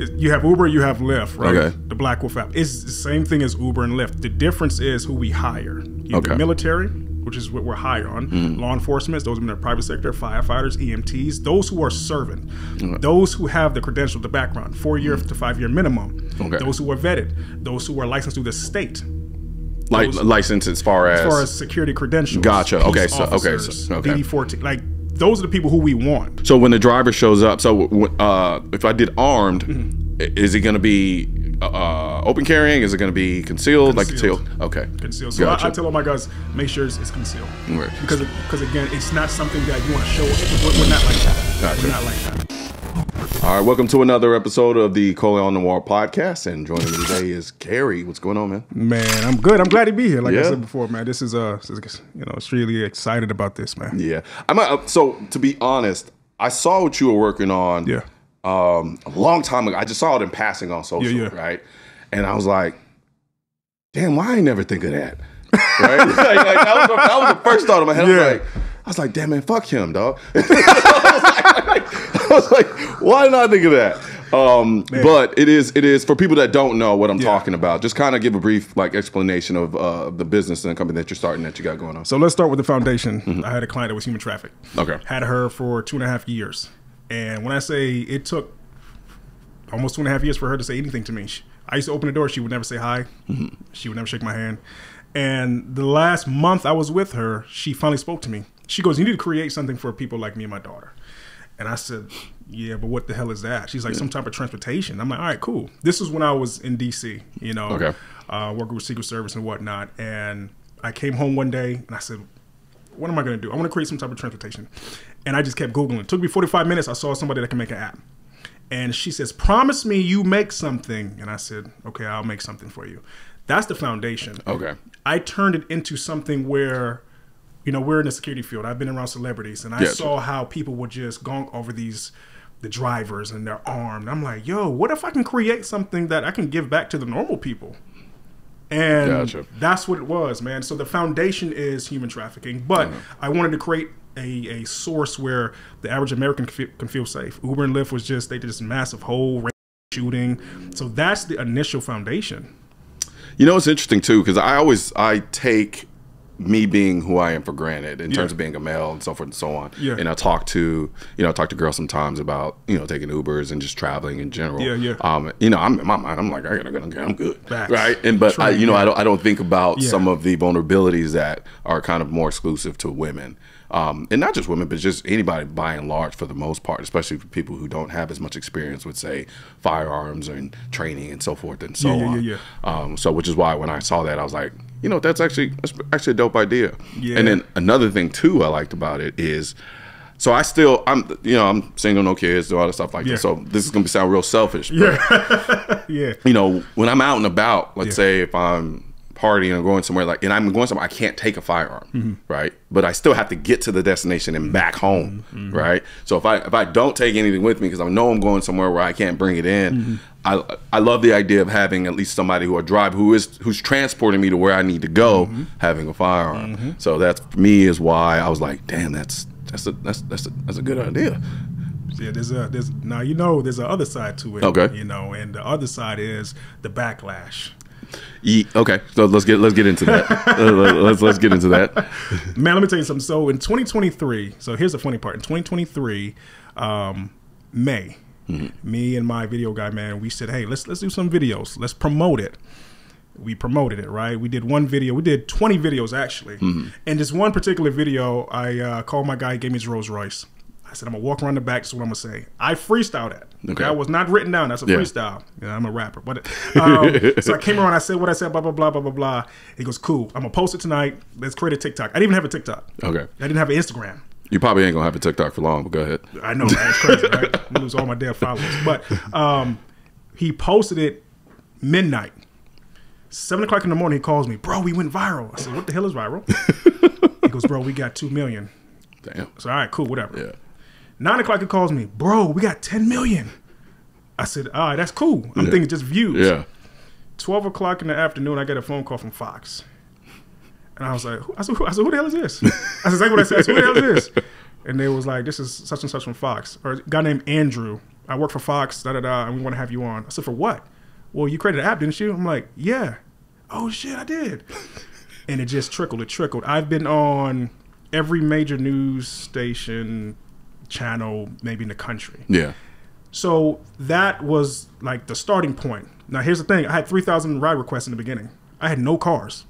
You have Uber, you have Lyft, right? Okay. The Blackwolf app. It's the same thing as Uber and Lyft. The difference is who we hire. Either military, which is what we're high on, law enforcement, those in the private sector, firefighters, EMTs, those who are serving, those who have the credential, the background, 4-year to 5-year minimum, those who are vetted, those who are licensed through the state. Like licensed as far as security credentials. Gotcha. Okay. DD-14. Like those are the people who we want. So when the driver shows up, so if I did armed, is it going to be open carrying? Is it going to be concealed? Like concealed? Okay. Concealed. So I tell all my guys, make sure it's concealed. Right. Because again, it's not something that you want to show. We're not like that. Gotcha. We're not like that. All right, welcome to another episode of the Colion Noir podcast, and joining me today is Gary. What's going on, man? Man, I'm good. I'm glad to be here. Like I said before, man, this is extremely excited about this, man. Yeah, so to be honest, I saw what you were working on. Yeah. A long time ago. I just saw it in passing on social, right? And I was like, damn, why I never think of that? Right? that was the first thought in my head. I was like, damn, man, fuck him, dog. I was like, why did I think of that? But it is for people that don't know what I'm talking about. Just kind of give a brief explanation of the business and the company that you're starting, that you got going on. So let's start with the foundation. I had a client that was human trafficked. Okay. Had her for 2.5 years. And when I say it took almost 2.5 years for her to say anything to me, I used to open the door. She would never say hi. She would never shake my hand. And the last month I was with her, she finally spoke to me. She goes, you need to create something for people like me and my daughter. And I said, yeah, but what the hell is that? She's like, some type of transportation. I'm like, all right, cool. This was when I was in D.C., working with Secret Service and whatnot. And I came home one day and I said, what am I going to do? I want to create some type of transportation. And I just kept Googling. It took me 45 minutes. I saw somebody that can make an app. And she says, promise me you make something. And I said, okay, I'll make something for you. That's the foundation. Okay. I turned it into something where, we're in the security field. I've been around celebrities, and I saw how people would just gonk over the drivers and they're armed. I'm like, yo, what if I can create something that I can give back to the normal people? And that's what it was, man. So the foundation is human trafficking, but I wanted to create a source where the average American can feel safe. Uber and Lyft was they did this massive whole shooting. So that's the initial foundation. It's interesting too, because I take me being who I am for granted in terms of being a male and so forth and so on. Yeah. And I talk to girls sometimes about, taking Ubers and just traveling in general. I'm in my mind, I'm like, I'm good. Facts. Right. But I don't think about some of the vulnerabilities that are kind of more exclusive to women. And not just women, but just anybody by and large for the most part, especially for people who don't have as much experience with, say, firearms and training and so forth and so on. So which is why when I saw that, I was like, that's actually a dope idea. Yeah. And then another thing too I liked about it is, so I'm single, no kids, do all that stuff like that. So this is gonna sound real selfish. But, when I'm out and about, let's say if I'm partying or going somewhere and I'm going somewhere, I can't take a firearm, right? But I still have to get to the destination and back home, right? So if I don't take anything with me because I know I'm going somewhere where I can't bring it in, I love the idea of having at least somebody who's transporting me to where I need to go, having a firearm. So that for me is why I was like, damn, that's a good idea. Yeah, there's a other side to it. Okay. And the other side is the backlash. Okay, so let's get into that. let's get into that. Man, let me tell you something. So in 2023, so here's the funny part. In 2023, May, me and my video guy, man, we said, hey, let's do some videos. Let's promote it. We promoted it, right? We did one video. We did 20 videos actually. And this one particular video, I called my guy, he gave me his Rolls Royce. I said, I'm going to walk around the back. That's what I'm going to say. I freestyled that. Okay. That was not written down. That's a freestyle. I'm a rapper. But so I came around. I said what I said, blah, blah, blah, blah, blah, blah. He goes, cool. I'm going to post it tonight. Let's create a TikTok. I didn't even have a TikTok. Okay. I didn't have an Instagram. You probably ain't going to have a TikTok for long, but go ahead. I know. That's crazy, right? I lose all my damn followers. But he posted it midnight. 7 o'clock in the morning, he calls me. Bro, we went viral. I said, what the hell is viral? He goes, bro, we got 2 million. Damn. So, all right, cool, whatever. Yeah. 9 o'clock, he calls me, bro, we got 10 million. I said, all right, that's cool. I'm thinking just views. Yeah. 12 o'clock in the afternoon, I get a phone call from Fox. And I was like, who the hell is this? I said, exactly what I said. I said, who the hell is this? And they was like, this is such and such from Fox. Or a guy named Andrew. I work for Fox, da-da-da, and we want to have you on. I said, for what? Well, you created an app, didn't you? I'm like, yeah. Oh, shit, I did. And it just trickled. It trickled. I've been on every major news station, channel, maybe in the country. Yeah. So that was like the starting point. Now, here's the thing. I had 3,000 ride requests in the beginning. I had no cars.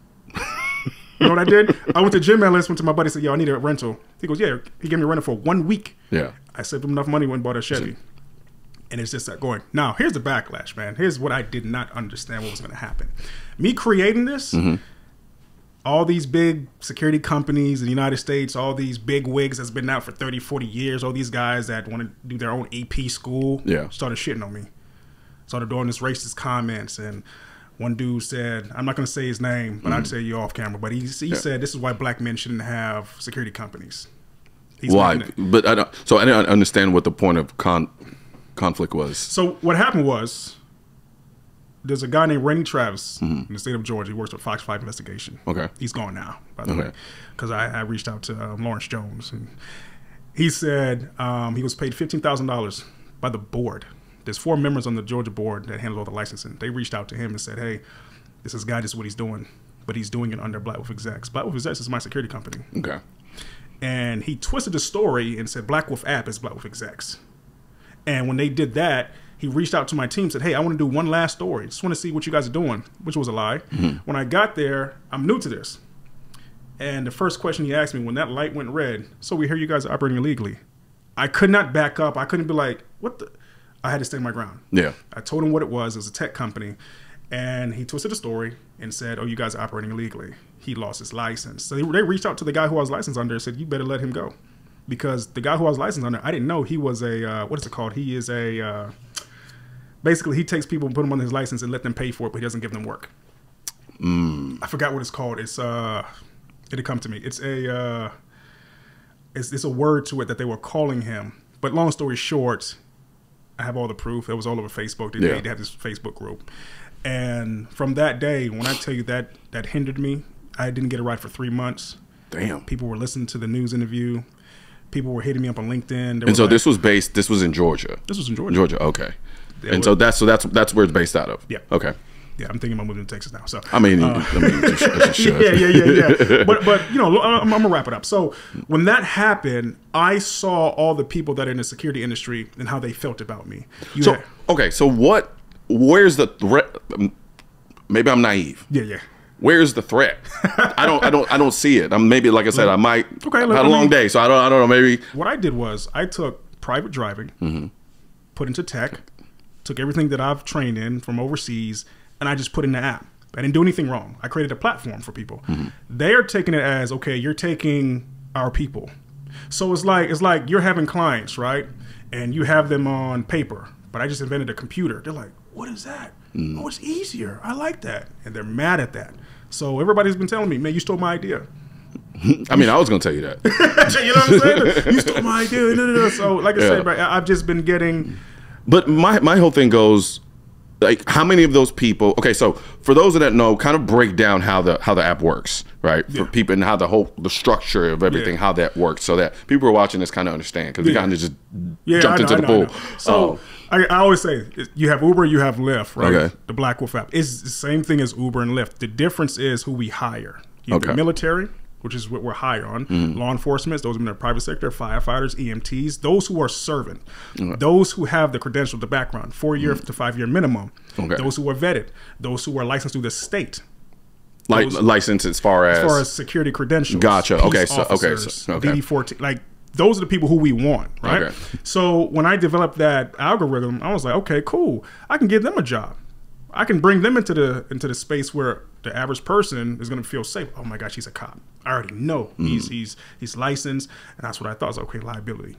You know what I did? I went to Gym Ellis, went to my buddy, said, yo, I need a rental. He goes, yeah. He gave me a rental for 1 week. Yeah. I saved him enough money, went and bought a Chevy. And it's just that going. Now, here's the backlash, man. Here's what I did not understand what was going to happen. Me creating this, all these big security companies in the United States, all these big wigs that's been out for 30, 40 years, all these guys that want to do their own AP school, started shitting on me. Started doing this racist comments. And one dude said, I'm not going to say his name, but I'd say you off camera, but he said this is why black men shouldn't have security companies. Why? But I didn't understand what the point of conflict was. So what happened was, there's a guy named Randy Travis in the state of Georgia. He works with Fox 5 Investigation. Okay. He's gone now, by the way, because I reached out to Lawrence Jones. And he said he was paid $15,000 by the board. There's 4 members on the Georgia board that handles all the licensing. They reached out to him and said, hey, this is guy, this is what he's doing. But he's doing it under Blackwolf Execs. Blackwolf Execs is my security company. Okay. And he twisted the story and said Blackwolf app is Blackwolf Execs. And when they did that, he reached out to my team, said, hey, I want to do one last story. Just want to see what you guys are doing, which was a lie. When I got there, I'm new to this. And the first question he asked me, when that light went red, so we hear you guys are operating illegally. I could not back up. I couldn't be like, what the? I had to stand my ground. Yeah. I told him what it was. It was a tech company. And he twisted the story and said, oh, you guys are operating illegally. He lost his license. So they reached out to the guy who I was licensed under and said, you better let him go. Because the guy who I was licensed under, I didn't know he was a, what is it called? He is a, basically he takes people and put them on his license and let them pay for it, but he doesn't give them work. I forgot what it's called. It's, it'll come to me. It's a, it's a word to it that they were calling him. But long story short, I have all the proof. It was all over Facebook. They have this Facebook group. And from that day, when I tell you that hindered me, I didn't get a ride for 3 months. Damn. People were listening to the news interview. People were hitting me up on LinkedIn. And so this was in Georgia. This was in Georgia. Georgia, okay. And so that's where it's based out of. Yeah. Okay. Yeah, I'm thinking about moving to Texas now. So I mean, you should. Yeah. But you know, I'm gonna wrap it up. So when that happened, I saw all the people that are in the security industry and how they felt about me. So where's the threat? Maybe I'm naive. Yeah. Where's the threat? I don't see it. Maybe, like I said, I might have had a long day, so I don't know. Maybe what I did was I took private driving, put into tech, took everything that I've trained in from overseas, and I just put in the app. I didn't do anything wrong. I created a platform for people. They are taking it as, okay, you're taking our people. So it's like you're having clients, right? And you have them on paper, but I just invented a computer. They're like, what is that? Oh, it's easier. I like that. And they're mad at that. So everybody's been telling me, man, you stole my idea. I mean, I was going to tell you that. You know what I'm saying? You stole my idea. So like I said, I've just been getting... But my whole thing goes, like, how many of those people... Okay, so for those that know, kind of break down how the app works, right? For people, and how the structure of everything, how that works, so that people who are watching this kind of understand, because we kind of just jumped into the pool. So I always say, you have Uber, you have Lyft, right? Okay. The Blackwolf app. It's the same thing as Uber and Lyft. The difference is who we hire. You have the military, which is what we're high on. Law enforcement, those in the private sector, firefighters, EMTs, those who are serving, those who have the credential, the background, 4-year to 5-year minimum, those who are vetted, those who are licensed through the state. Licensed as far as security credentials. Gotcha. DD-14, like those are the people who we want, right? Okay. So when I developed that algorithm, I was like, okay, cool. I can give them a job. I can bring them into the space where the average person is going to feel safe. Oh my gosh, he's a cop. I already know he's licensed, and that's what I thought. I was like, okay, liability.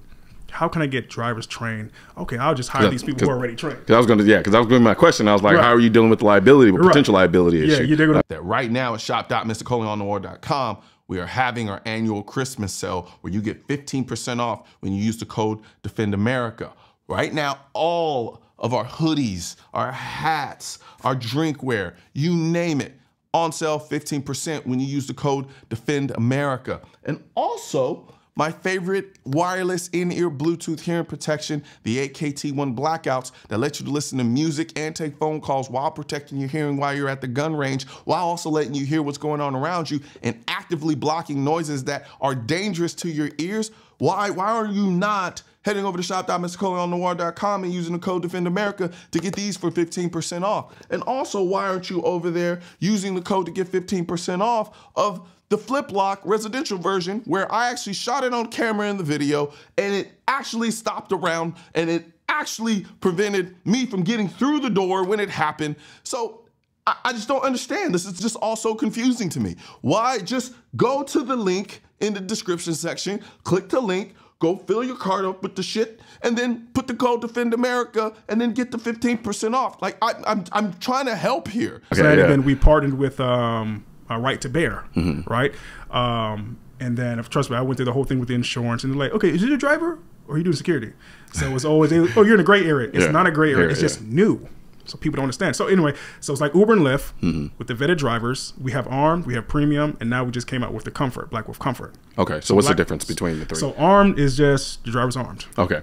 How can I get drivers trained? Okay, I'll just hire these people who are already trained. Because that was going to be my question. I was like, how are you dealing with the liability, with potential liability issue? You're doing that right now at shop.mrcolionnoir.com. We are having our annual Christmas sale where you get 15% off when you use the code Defend America. Right now, all of our hoodies, our hats, our drinkware, you name it, on sale 15% when you use the code Defend America. And also, my favorite wireless in-ear Bluetooth hearing protection, the 8KT1 Blackouts, that let you listen to music and take phone calls while protecting your hearing while you're at the gun range, while also letting you hear what's going on around you and actively blocking noises that are dangerous to your ears. Why are you not heading over to shop.mrcolionnoir.com and using the code DefendAmerica to get these for 15% off? And also, why aren't you over there using the code to get 15% off of the flip lock residential version, where I actually shot it on camera in the video and it actually stopped around and it actually prevented me from getting through the door when it happened? So I just don't understand. This is just all so confusing to me. Why just go to the link in the description section, click the link, go fill your card up with the shit, and then put the code DefendAmerica and then get the 15% off. Like, I'm trying to help here. So then we partnered with Right to Bear, right? And then, trust me, I went through the whole thing with the insurance, and they're like, okay, is you a driver or are you doing security? So it's always, oh, you're in a gray area. It's not a gray area. It's just new. So people don't understand. So anyway, so it's like Uber and Lyft with the vetted drivers. We have Armed, we have Premium, and now we just came out with the Comfort, Blackwolf Comfort. Okay, so what's the difference between the three? So Armed is just the driver's armed. Okay.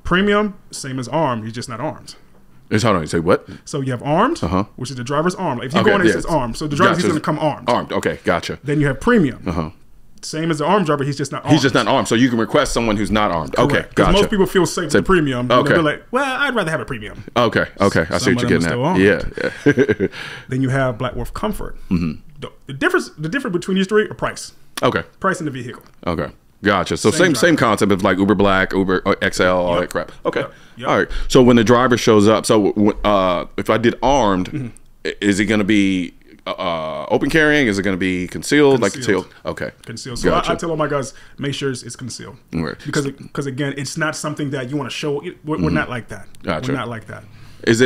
Premium, same as Armed, he's just not armed. Hold on, you say what? So you have Armed, which is the driver's arm. Like if you go in, it says Armed. So the driver, he's going to come armed. Armed, okay, gotcha. Then you have Premium. Same as the armed driver, he's just not armed. He's just not armed, so you can request someone who's not armed. Correct. Okay, gotcha. Most people feel safe with the Premium. Okay. They're like, well, I'd rather have a Premium. Okay, okay, I see what you're getting at. Yeah. Then you have Blackwolf Comfort. The difference between these three are price. Okay. Price in the vehicle. Okay. Gotcha. So same concept of like Uber Black, Uber XL, all that crap. Okay. All right. So when the driver shows up, so if I did armed, is it going to be open carrying? Is it going to be concealed? Like concealed? Okay. Concealed. So I tell all my guys, make sure it's concealed. Right. Because again, it's not something that you want to show. We're not like that. Gotcha. We're not like that. Is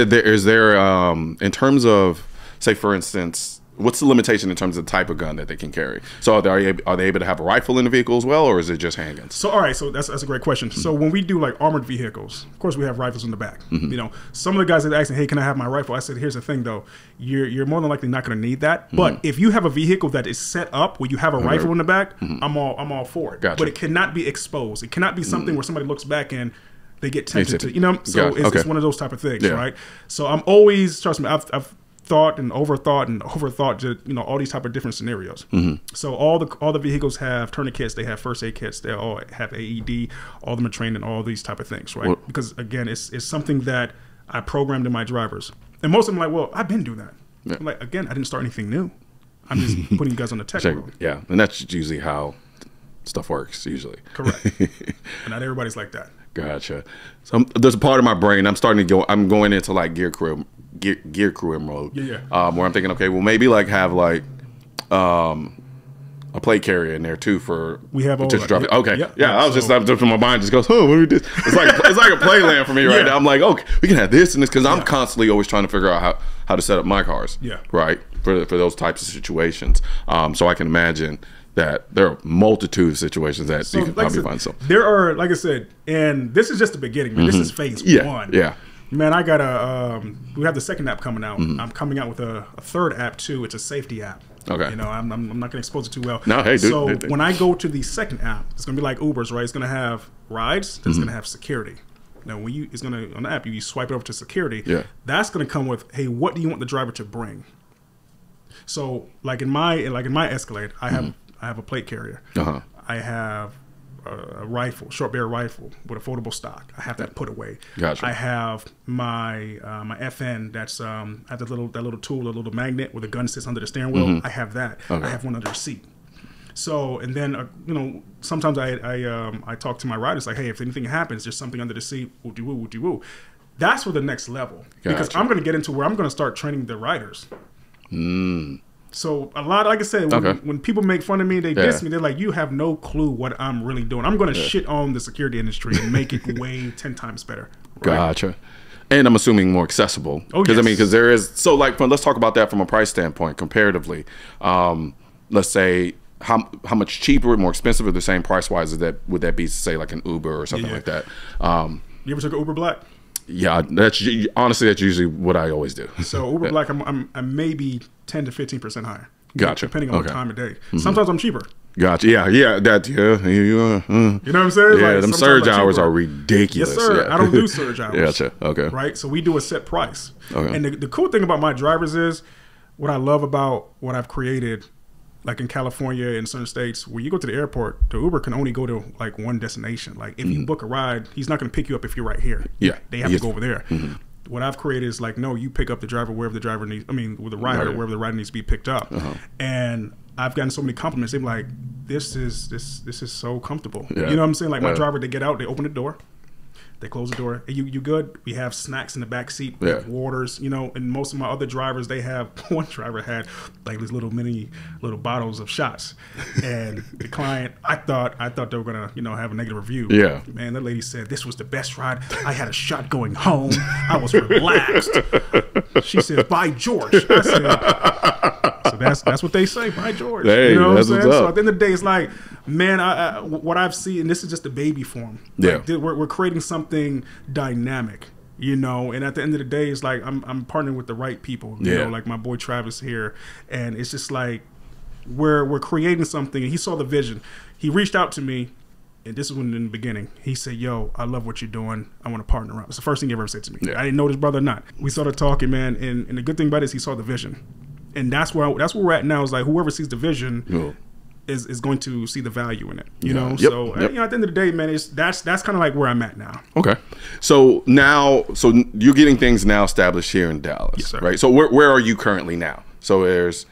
there in terms of, say for instance, what's the limitation in terms of the type of gun that they can carry? So are they able to have a rifle in the vehicle as well, or is it just handguns? So all right, so that's a great question. So when we do like armored vehicles, of course we have rifles in the back. You know, some of the guys that ask me, hey, can I have my rifle? I said, here's the thing though, you're more than likely not going to need that. But if you have a vehicle that is set up where you have a rifle in the back, I'm all for it. Gotcha. But it cannot be exposed. It cannot be something where somebody looks back and they get tempted to, you know. So it's one of those type of things, right? So I'm always, trust me, I've thought and overthought, you know, all these type of different scenarios. So all the vehicles have tourniquets, they have first aid kits, they all have AED, all of them are trained in all these type of things, right? Because again, it's something that I programmed in my drivers, and most of them are like, well, I've been doing that. I'm like, again, I didn't start anything new. I'm just putting you guys on the tech road. Yeah, and that's usually how stuff works. Usually, correct. But not everybody's like that. Gotcha. So there's a part of my brain I'm going into like gear crew mode. Where I'm thinking, okay, well maybe like have like a plate carrier in there too for we have all that. Driving. Okay, I was just my mind just goes, oh, what we did? It's like a playland for me right now. I'm like, okay, we can have this and this because I'm constantly always trying to figure out how to set up my cars. Right, for those types of situations. So I can imagine that there are multitude of situations that you can probably find. So there are, like I said, and this is just the beginning. Man. This is phase one. Man, I got we have the second app coming out. I'm coming out with a third app too. It's a safety app. Okay. You know, I'm not going to expose it too well. No, hey, dude. So when I go to the second app, it's going to be like Uber's, right? It's going to have rides. It's going to have security. Now, when it's going to on the app, you swipe it over to security. That's going to come with, hey, what do you want the driver to bring? So, like in my Escalade, I have a plate carrier. I have a rifle, short barrel rifle with a foldable stock. I have that put away. Gotcha. I have my my FN. That's I have that little tool, a little magnet where the gun sits under the steering wheel. I have that. I have one under the seat. So and then you know, sometimes I talk to my riders like, hey, if anything happens, there's something under the seat. Woody woo, woody woo. That's for the next level because I'm going to get into where I'm going to start training the riders. So a lot, like I said, when people make fun of me, they diss me. They're like, "You have no clue what I'm really doing. I'm going to shit on the security industry and make it way 10 times better." Right? Gotcha. And I'm assuming more accessible. Because because there is let's talk about that from a price standpoint comparatively. Let's say how much cheaper, more expensive, or the same price wise would that be? Say like an Uber or something like that. You ever took an Uber Black? Yeah, that's usually what I always do. So Uber Black, I'm maybe 10 to 15% higher. Gotcha. Depending on what time of day. Sometimes I'm cheaper. Gotcha. Yeah. That. Yeah. You know what I'm saying? Yeah. Like, them surge hours are ridiculous. Yes, sir. Yeah. I don't do surge hours. Gotcha. Okay. Right. So we do a set price. Okay. And the cool thing about my drivers is what I love about what I've created. Like in California and certain states, where you go to the airport, the Uber can only go to like one destination. Like if you book a ride, he's not going to pick you up if you're right here. Yeah, they have to go over there. What I've created is like, no, you pick up the driver wherever the driver needs. I mean, with the rider wherever the rider needs to be picked up. And I've gotten so many compliments. They're like, this is so comfortable. You know what I'm saying? Like my driver, they get out, they open the door. They close the door. You good? We have snacks in the back seat, waters, you know. And most of my other drivers, they have, one driver had like these little bottles of shots. And the client, I thought they were gonna, you know, have a negative review. Yeah. Man, that lady said this was the best ride. I had a shot going home. I was relaxed. She said, "By George." I said, so that's what they say, by George. Hey, you know what I'm saying? What's up. So at the end of the day, it's like, man, what I've seen, and this is just the baby form. Like, we're creating something dynamic, you know. And at the end of the day, it's like I'm partnering with the right people. You know, like my boy Travis here, and it's just like we're creating something. And he saw the vision. He reached out to me. And this is when in the beginning, he said, "Yo, I love what you're doing. I want to partner up." It's the first thing he ever said to me. I didn't know this brother or not. We started talking, man, and the good thing about it is he saw the vision. And that's where we're at now. Is like whoever sees the vision is going to see the value in it. You know. So you know, at the end of the day, man, that's kind of like where I'm at now. Okay. So now, you're getting things now established here in Dallas, yes, sir. right? So where are you currently now? So there's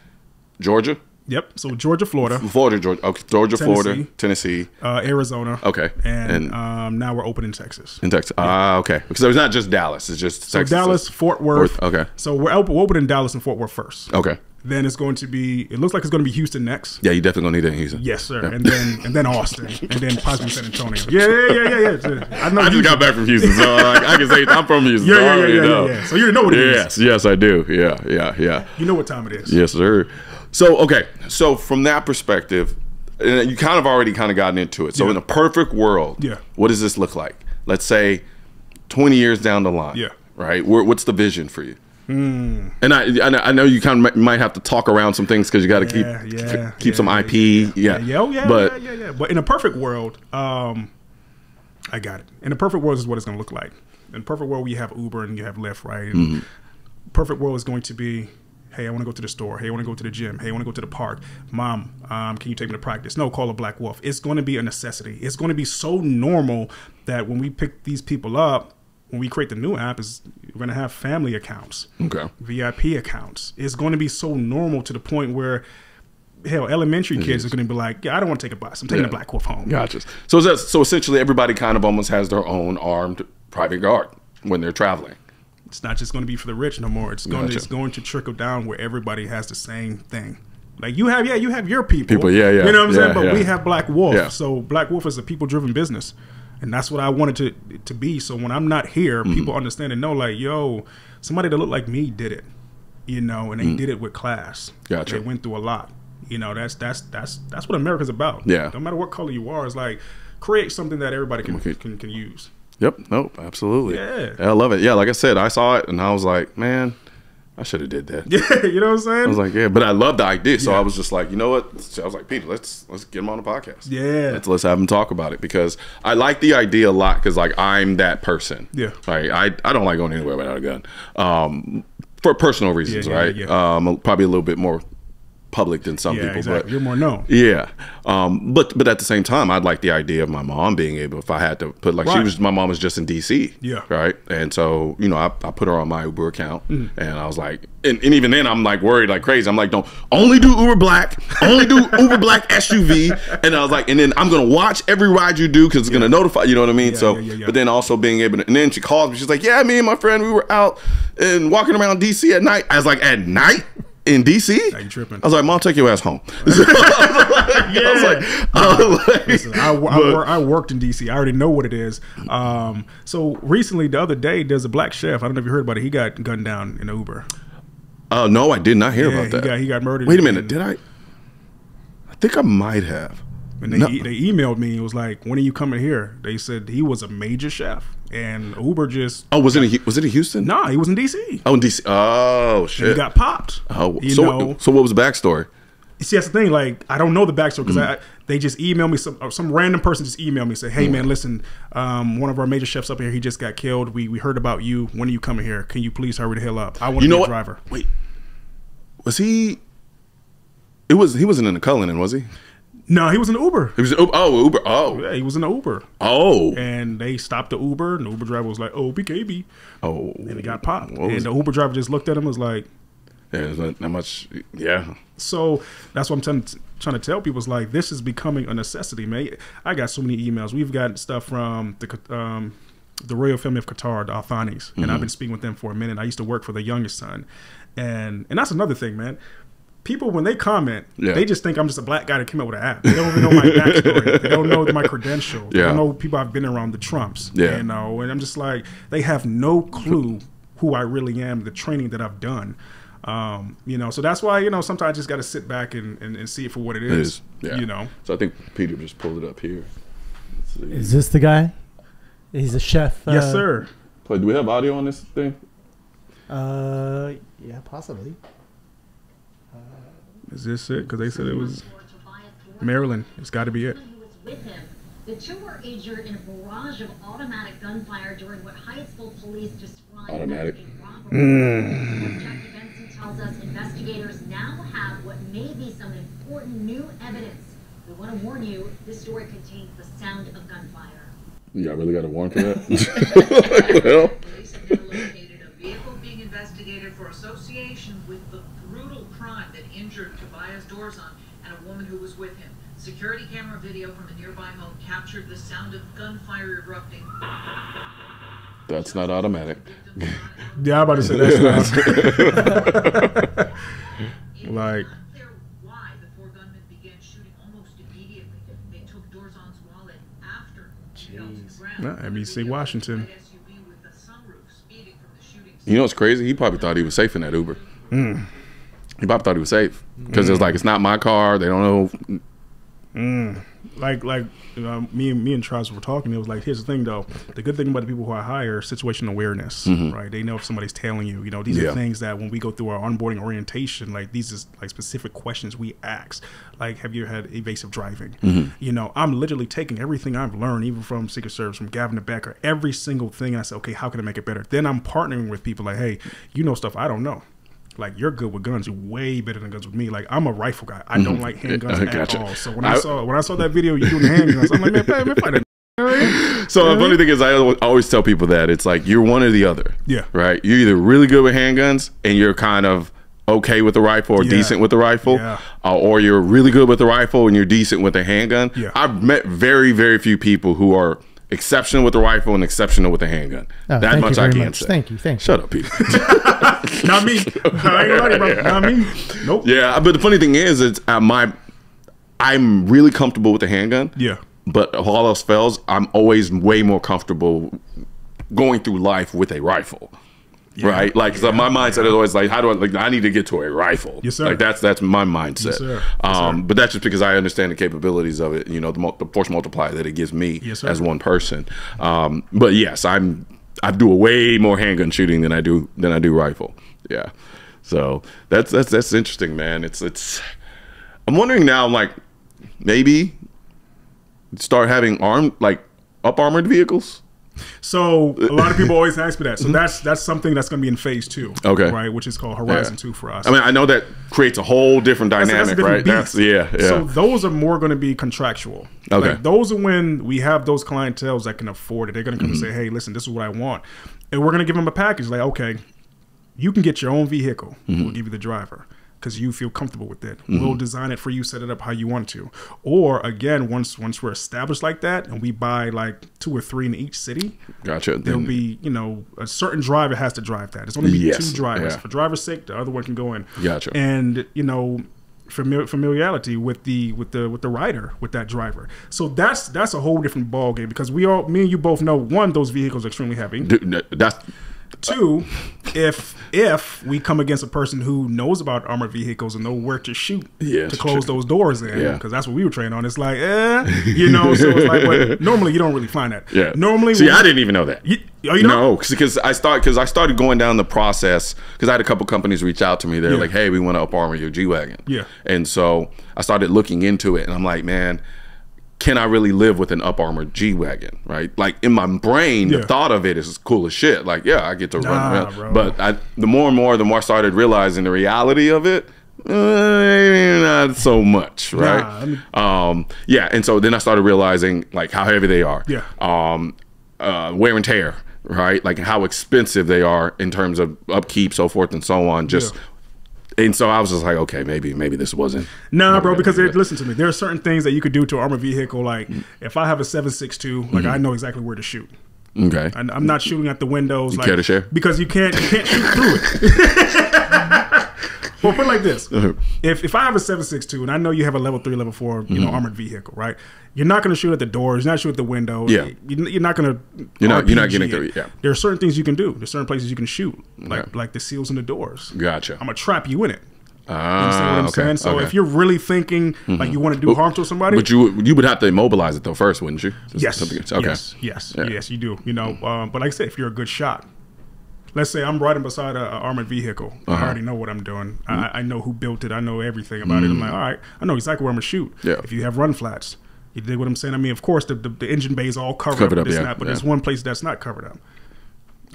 Georgia. Yep. So Georgia, Florida, Georgia, Tennessee. Florida, Tennessee, Arizona. Okay. And now we're open in Texas. In Texas. Okay. Because it's not just Dallas. It's just so Texas. Dallas, Fort Worth. Okay. So we're open in Dallas and Fort Worth first. Okay. Then it's going to be. It looks like it's going to be Houston next. Yeah, you definitely gonna need that in Houston. Yes, sir. Yeah. And then Austin, and then possibly San Antonio. Yeah. I just got back from Houston, so I can say I'm from Houston. Yeah. So you know what it is. Yes, I do. Yeah. You know what time it is. Yes, sir. So okay, so from that perspective, and you kind of already gotten into it. So in a perfect world, what does this look like? Let's say 20 years down the line. Yeah. Right. What's the vision for you? And I know you kind of might have to talk around some things because you got to keep some IP. But in a perfect world, I got it. In a perfect world is what it's going to look like. In a perfect world, you have Uber and you have Lyft, right? And perfect world is going to be, hey, I want to go to the store. Hey, I want to go to the gym. Hey, I want to go to the park. Mom, can you take me to practice? No, call a Blackwolf. It's going to be a necessity. It's going to be so normal that when we pick these people up, when we create the new app, we're going to have family accounts, VIP accounts. It's going to be so normal to the point where, hell, elementary kids are going to be like, yeah, I don't want to take a bus. I'm taking a Blackwolf home. Gotcha. So essentially everybody kind of almost has their own armed private guard when they're traveling. It's not just going to be for the rich no more. It's going to trickle down where everybody has the same thing. Like you have your people. You know what I'm saying? But we have Blackwolf. So Blackwolf is a people-driven business. And that's what I wanted to be. So when I'm not here, people understand and know, like, yo, somebody that looked like me did it, you know, and they did it with class. Gotcha. They went through a lot. You know, that's what America's about. Yeah. No matter what color you are, it's like create something that everybody can use. Yep. Nope. Absolutely. Yeah. I love it. Yeah. Like I said, I saw it and I was like, man, I should have did that. Yeah, you know what I'm saying? I was like, yeah, but I love the idea. So I was just like, you know what? I was like, Peter, let's get him on the podcast. Yeah. Let's have him talk about it because I like the idea a lot because like I'm that person. Yeah. Right. I don't like going anywhere without a gun. For personal reasons, right? Probably a little bit more public than some people, exactly. But you're more known. Yeah, but at the same time, I'd like the idea of my mom being able, if I had to put like my mom was just in DC, right, and so you know I put her on my Uber account, and I was like, and even then I'm like worried like crazy. I'm like, don't only do Uber Black, only do Uber Black SUV, and I was like, and then I'm gonna watch every ride you do because it's gonna notify, you know what I mean? But then also being able to, and then she calls me, she's like, yeah, me and my friend we were out and walking around DC at night. I was like, at night. In DC? Now you tripping. I was like, Mom, take your ass home. I worked in DC. I already know what it is. So recently, the other day, there's a black chef. I don't know if you heard about it. He got gunned down in an Uber. No, I did not hear about that. He got murdered. Wait a minute. Did I? I think I might have. And they emailed me. It was like, when are you coming here? They said he was a major chef. And Uber just... Oh, was it in Houston? Nah, he was in DC. Oh, in DC. Oh, shit. And he got popped. Oh, so what was the backstory? See, that's the thing. Like, I don't know the backstory because they just emailed me. Some random person just emailed me, say, "Hey, man, listen, one of our major chefs up here, he just got killed. We heard about you. When are you coming here? Can you please hurry the hell up? I want to be a driver." Wait, was he? He wasn't in the Colion, was he? No, he was in the Uber. He was Uber. Oh, yeah, he was in the Uber. Oh, and they stopped the Uber, and the Uber driver was like, "Oh, BKB." Oh, and he got popped. And the Uber driver just looked at him and was like, "Yeah, there's not much." Yeah. So that's what I'm trying to tell people is like, this is becoming a necessity, man. I got so many emails. We've got stuff from the royal family of Qatar, the Al Thanis, and I've been speaking with them for a minute. I used to work for the youngest son, and that's another thing, man. People, when they comment, they just think I'm just a black guy that came up with an app. They don't even know my backstory. They don't know my credentials. They don't know people I've been around, the Trumps. You know, and I'm just like, they have no clue who I really am, the training that I've done. You know, so that's why, you know, sometimes I just got to sit back and see it for what it is. You know. So I think Peter just pulled it up here. Is this the guy? He's a chef. Yes, sir. Do we have audio on this thing? Yeah, possibly. Is this it? Because they said it was Maryland. It's got to be it. The two were injured in a barrage of automatic gunfire during what Hyattsville police described as a robbery. Jackie Benson tells us investigators now have what may be some important new evidence. We want to warn you, this story contains the sound of gunfire. Yeah, I really got a warrant for that. Well. Police have now located a vehicle being investigated for association with the brutal crime that injured Tobias Dorzon and a woman who was with him. Security camera video from a nearby home captured the sound of gunfire erupting. That's not automatic. Yeah, I'm about to say that's not. Like. Unclear why the four gunmen began shooting almost immediately. They took Dorzon's wallet after he fell to the ground. NBC Washington. You know what's crazy? He probably thought he was safe in that Uber. He probably thought he was safe because it's like, it's not my car. They don't know. Like me and Charles were talking. It was like, here's the thing though. The good thing about the people who I hire, situational awareness, right? They know if somebody's tailing you. You know, these are things that when we go through our onboarding orientation, like these is like specific questions we ask. Like, have you had evasive driving? You know, I'm literally taking everything I've learned, even from Secret Service, from Gavin Becker, every single thing. And I say, okay, how can I make it better? Then I'm partnering with people like, hey, you know stuff I don't know. Like, you're good with guns. You're way better than guns with me. Like, I'm a rifle guy. I don't like handguns at all. So when I saw that video you doing handguns, I'm like, man, fight it. So the funny thing is, I always tell people that it's like you're one or the other. Yeah. Right. You're either really good with handguns and you're kind of okay with the rifle or decent with the rifle, or you're really good with the rifle and you're decent with a handgun. I've met very, very few people who are exceptional with the rifle and exceptional with the handgun. Oh, that much I can say. Thank you. Shut up, Peter. Not me. I ain't right, bro. Not me. Nope. Yeah, but the funny thing is, I'm really comfortable with the handgun. Yeah. But if all else fails, I'm always way more comfortable going through life with a rifle. Right, like so my mindset is always like, how do I need to get to a rifle? Yes, sir. Like that's my mindset. Yes, sir. Yes, sir. But that's just because I understand the capabilities of it. You know, the force multiplier that it gives me as one person. But yes, I do a way more handgun shooting than I do rifle. Yeah, so that's interesting, man. It's. I'm wondering now, like maybe start having armored vehicles. So a lot of people always ask me that. So that's something that's going to be in phase 2, right? Which is called Horizon 2 for us. I mean, I know that creates a whole different dynamic, right? So those are more going to be contractual. Okay, like, those are when we have those clientels that can afford it. They're going to come and say, "Hey, listen, this is what I want," and we're going to give them a package. Like, okay, you can get your own vehicle. We'll give you the driver, because you feel comfortable with it. We'll design it for you, set it up how you want to. Or again, once we're established like that, and we buy like 2 or 3 in each city, there'll be, you know, a certain driver has to drive that. It's only be 2 drivers. For driver's sake, the other one can go in. And you know, familiarity with the rider, with that driver. So that's a whole different ball game, because me and you both know, one, those vehicles are extremely heavy. Dude, that's 2, if we come against a person who knows about armored vehicles and know where to shoot Yeah, to close those doors in, Yeah. because that's what we were trained on. It's like, you know, so it's like, but normally you don't really find that. Yeah. Normally, See, I didn't even know that. You know? No, because I started going down the process because I had a couple companies reach out to me. They're like, "Hey, we want to up armor your G-Wagon." Yeah. And so I started looking into it, and I'm like, man, can I really live with an up armored G-Wagon? Right? Like in my brain, the thought of it is cool as shit. Like, yeah, I get to run around. Bro. But the more I started realizing the reality of it. Not so much, right? Yeah, and so then I started realizing like how heavy they are. Yeah. Wear and tear, right? Like how expensive they are in terms of upkeep, so forth and so on. And so I was just like, okay, maybe this wasn't. Nah, bro, because listen to me. There are certain things that you could do to an armored vehicle. Like if I have a 7.62, like I know exactly where to shoot. Okay. And I'm not shooting at the windows. You like, care to share? Because you can't shoot through it. Well, put it like this: if I have a 7.62 and I know you have a level 3, level 4, you know, armored vehicle, right? You're not going to shoot at the doors. You're not shooting at the windows. Yeah. You're not going to. You're not getting through. Yeah. There are certain things you can do. There's certain places you can shoot, like the seals in the doors. Gotcha. I'm gonna trap you in it. You understand what I'm saying? So okay. if you're really thinking like you want to do harm to somebody, but you would have to immobilize it though first, wouldn't you? Yes. Okay. Yes, you do. You know, but like I said, if you're a good shot. Let's say I'm riding beside an armored vehicle. I already know what I'm doing. I know who built it. I know everything about it. I'm like, all right, I know exactly where I'm going to shoot. Yeah. If you have run flats, you dig what I'm saying? I mean, of course, the engine bay is all covered up, but there's one place that's not covered up.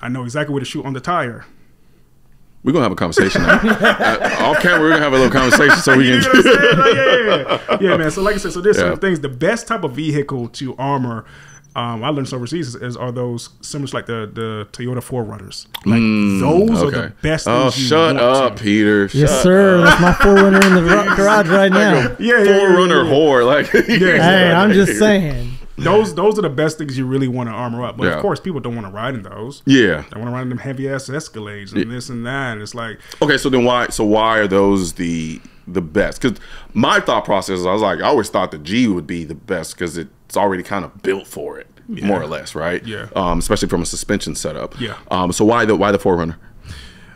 I know exactly where to shoot on the tire. We're going to have a conversation now. Off camera, we're going to have a little conversation so we can... You know what I'm saying? Like, yeah, man. So like I said, so there's certain things. The best type of vehicle to armor... I learned this overseas are those similar to like the Toyota 4Runners. Like those are the best things. Oh, shut up, Peter. Yes, sir. That's my 4Runner in the garage right now. Yeah, 4Runner whore. Like, hey, I'm just saying. Those are the best things you really want to armor up. But of course, people don't want to ride in those. Yeah, they want to ride in them heavy ass Escalades and this and that. And it's like, okay, so then why are those the best? Because my thought process is, I was like, I always thought the G would be the best because it's already kind of built for it, more or less, right? Yeah. Especially from a suspension setup. Yeah. So why the 4Runner?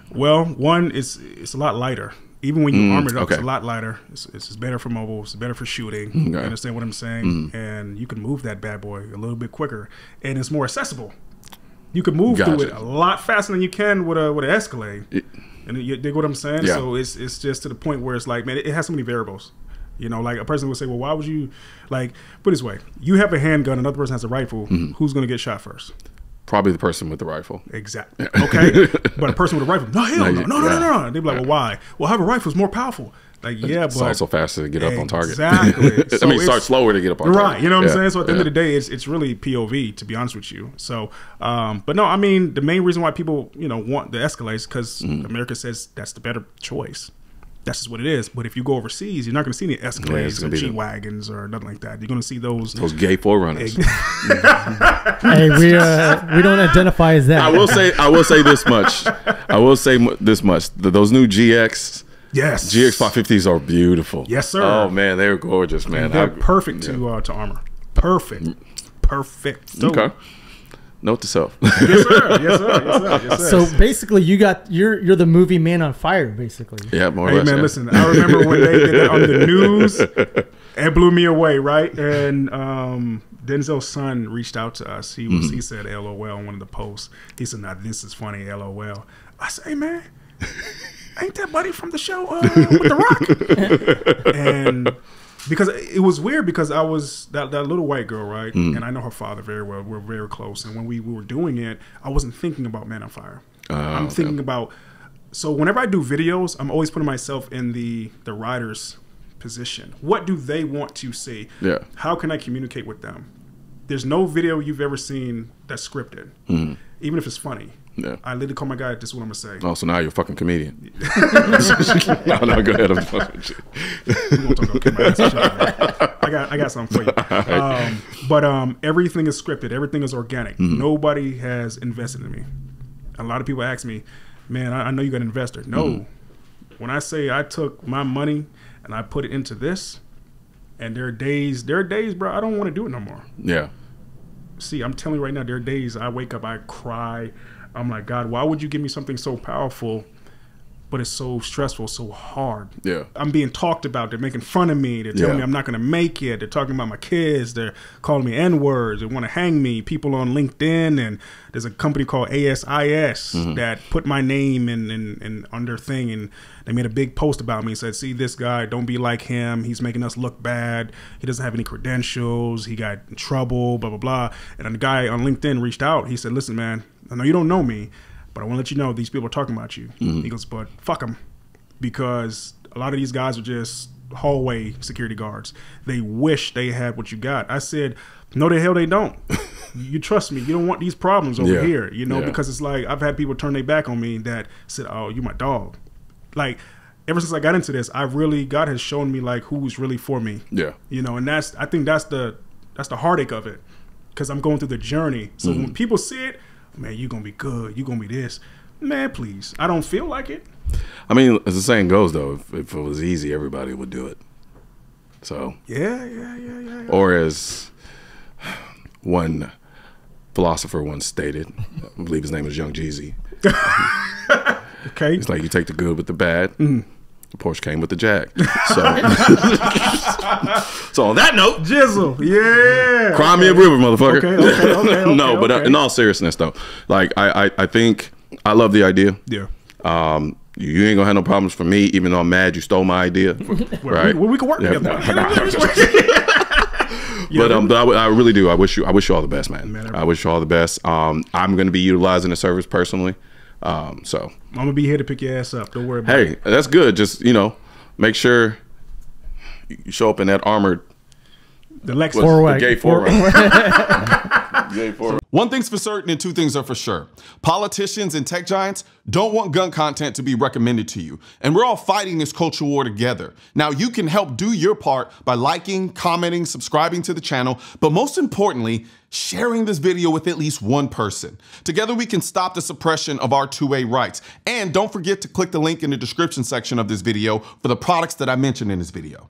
Well, one, it's a lot lighter. Even when you armor it up, it's a lot lighter. It's better for mobile. It's better for shooting. You understand what I'm saying? And you can move that bad boy a little bit quicker, and it's more accessible. You can move through it a lot faster than you can with an Escalade. And you dig what I'm saying? Yeah. So it's just to the point where it's like, man, it has so many variables. You know, like a person would say, well, why would you, like, put it this way, you have a handgun, another person has a rifle, who's going to get shot first? Probably the person with the rifle. Exactly. Okay? But a person with a rifle, no, hell no. They'd be like, well, why? Well, having a rifle is more powerful. Like, yeah, but... It's also faster to get up on target. Exactly. So I mean, start slower to get up on target. Right. You know what I'm saying? So at the end of the day, it's really POV, to be honest with you. So, but no, I mean, the main reason why people, want the Escalades, because America says that's the better choice. That's just what it is. But if you go overseas, you're not going to see any Escalades or G-Wagons or nothing like that. You're going to see those gay 4Runners. Hey, we don't identify as that. I will say this much. Those new GX. Yes. GX 550s are beautiful. Yes, sir. Oh man, they're gorgeous, man. They're perfect to armor. Perfect. So, okay. Note to self. Yes, sir. Yes, sir. So basically, you're the movie Man on Fire, basically. Yeah, more or less. Hey man, listen. I remember when they did that on the news. It blew me away, right? And Denzel's son reached out to us. He said LOL on one of the posts. He said, "Now this is funny, LOL." I said, "Hey man, ain't that buddy from the show with the Rock?" And because it was weird, because I was that little white girl, right? And I know her father very well. We're very close. And when we were doing it, I wasn't thinking about Man on Fire. I'm thinking about. So whenever I do videos, I'm always putting myself in the rider's position. What do they want to see? Yeah. How can I communicate with them? There's no video you've ever seen that's scripted, even if it's funny. Yeah. I literally call my guy, this is what I'm going to say. Oh, so now you're a fucking comedian. No, go ahead. I'm fucking shit. We won't talk about camera. I got something for you. But everything is scripted. Everything is organic. Nobody has invested in me. A lot of people ask me, man, I know you got an investor. No. When I say I took my money and I put it into this, and there are days, bro, I don't want to do it no more. Yeah. See, I'm telling you right now, there are days I wake up, I cry, I'm like, God, why would you give me something so powerful, but it's so stressful, so hard? Yeah. I'm being talked about. They're making fun of me. They're telling me I'm not going to make it. They're talking about my kids. They're calling me N-words. They want to hang me. People on LinkedIn, and there's a company called ASIS that put my name in under thing, and they made a big post about me and said, see this guy, don't be like him. He's making us look bad. He doesn't have any credentials. He got in trouble, blah, blah, blah. And then the guy on LinkedIn reached out. He said, listen, man, I know you don't know me, but I want to let you know these people are talking about you. He goes, but fuck them, because a lot of these guys are just hallway security guards. They wish they had what you got. I said, no, the hell they don't. You trust me. You don't want these problems over here, you know, because it's like I've had people turn their back on me that said, oh, you my dog. Like, ever since I got into this, God has shown me like who's really for me. Yeah. You know, and I think that's the heartache of it, because I'm going through the journey. So when people see it, man, you're going to be good. You're going to be this. Man, please. I don't feel like it. I mean, as the saying goes, though, if it was easy, everybody would do it. So. Yeah. Or as one philosopher once stated, I believe his name was Young Jeezy. Okay. It's like you take the good with the bad. The Porsche came with the Jag. So, so on that note, Jizzle, yeah, cry me a river, motherfucker. Okay. No, but in all seriousness, though, like I think I love the idea. Yeah. You ain't gonna have no problems for me, even though I'm mad you stole my idea. Right? We can work together. But I really do. I wish you all the best, man. I wish you all the best. I'm gonna be utilizing the service personally. So I'm gonna be here to pick your ass up. Don't worry about it. Hey, that's good. Just, you know, make sure you show up in that armored, the Lex 4-way, gay 4-way. One thing's for certain and two things are for sure. Politicians and tech giants don't want gun content to be recommended to you. And we're all fighting this culture war together. Now, you can help do your part by liking, commenting, subscribing to the channel, but most importantly, sharing this video with at least one person. Together, we can stop the suppression of our 2A rights. And don't forget to click the link in the description section of this video for the products that I mentioned in this video.